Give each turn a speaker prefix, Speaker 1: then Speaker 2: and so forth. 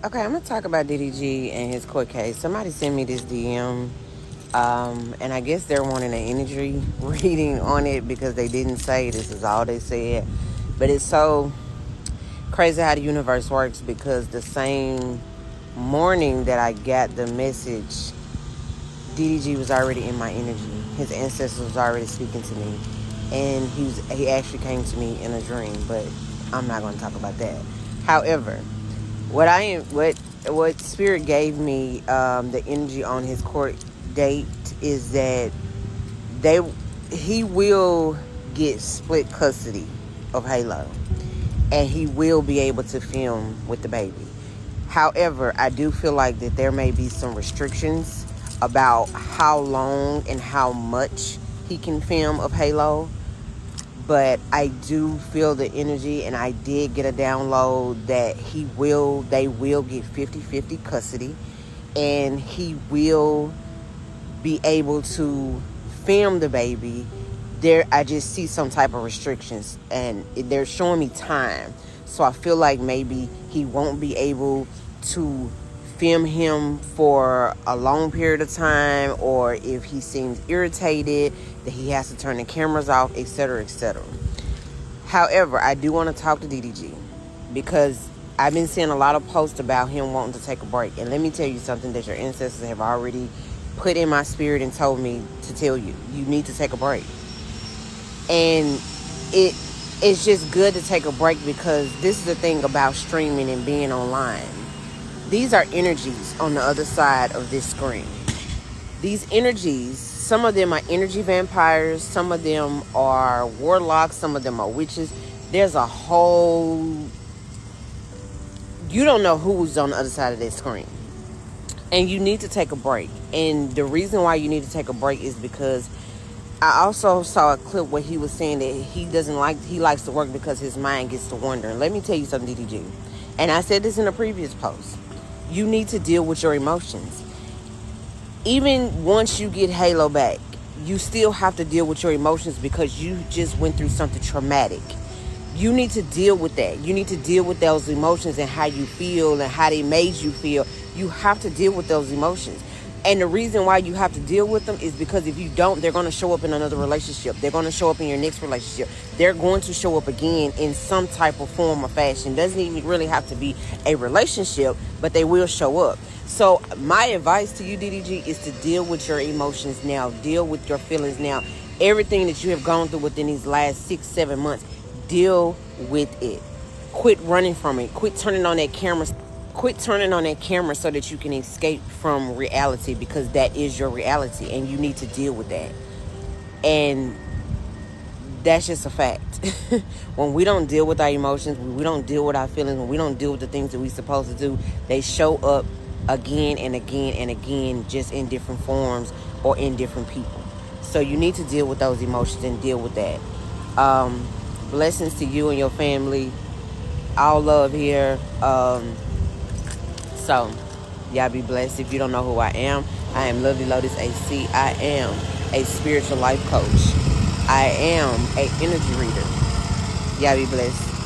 Speaker 1: Okay, I'm gonna talk about DDG and his court case. Somebody sent me this DM, and I guess they're wanting an energy reading on it because they didn't say this is all they said. But it's so crazy how the universe works because the same morning that I got the message, DDG was already in my energy. His ancestors was already speaking to me, and he actually came to me in a dream. But I'm not going to talk about that. However, what spirit gave me the energy on his court date is that they he will get split custody of Halo, and he will be able to film with the baby. However, I do feel like that there may be some restrictions about how long and how much he can film of Halo. But I do feel the energy, and I did get a download that they will get 50-50 custody, and he will be able to film the baby. I just see some type of restrictions, and they're showing me time. So I feel like maybe he won't be able to film him for a long period of time, or if he seems irritated, that he has to turn the cameras off, etc., etc. However, I do want to talk to DDG because I've been seeing a lot of posts about him wanting to take a break. And let me tell you something that your ancestors have already put in my spirit and told me to tell you. You need to take a break. And it's just good to take a break because this is the thing about streaming and being online. These are energies on the other side of this screen. These energies, some of them are energy vampires, some of them are warlocks, some of them are witches. There's a whole... You don't know who's on the other side of that screen. And you need to take a break. And the reason why you need to take a break is because I also saw a clip where he was saying that he likes to work because his mind gets to wandering. Let me tell you something, DDG. And I said this in a previous post. You need to deal with your emotions. Even once you get Halo back, you still have to deal with your emotions because you just went through something traumatic. You need to deal with that. You need to deal with those emotions and how you feel and how they made you feel. You have to deal with those emotions. And the reason why you have to deal with them is because if you don't, they're going to show up in another relationship. They're going to show up in your next relationship. They're going to show up again in some type of form or fashion. Doesn't even really have to be a relationship, but they will show up. So my advice to you, DDG, is to deal with your emotions now. Deal with your feelings now. Everything that you have gone through within these last 6-7 months, deal with it. Quit running from it. Quit turning on that camera. Quit turning on that camera so that you can escape from reality, because that is your reality and you need to deal with that. And that's just a fact. When we don't deal with our emotions, when we don't deal with our feelings, when we don't deal with the things that we're supposed to do, they show up again and again and again, just in different forms or in different people. So you need to deal with those emotions and deal with that. Blessings to you and your family. All love here. So, y'all be blessed. If you don't know who I am Lovely Lotus AC. I am a spiritual life coach. I am an energy reader. Y'all be blessed.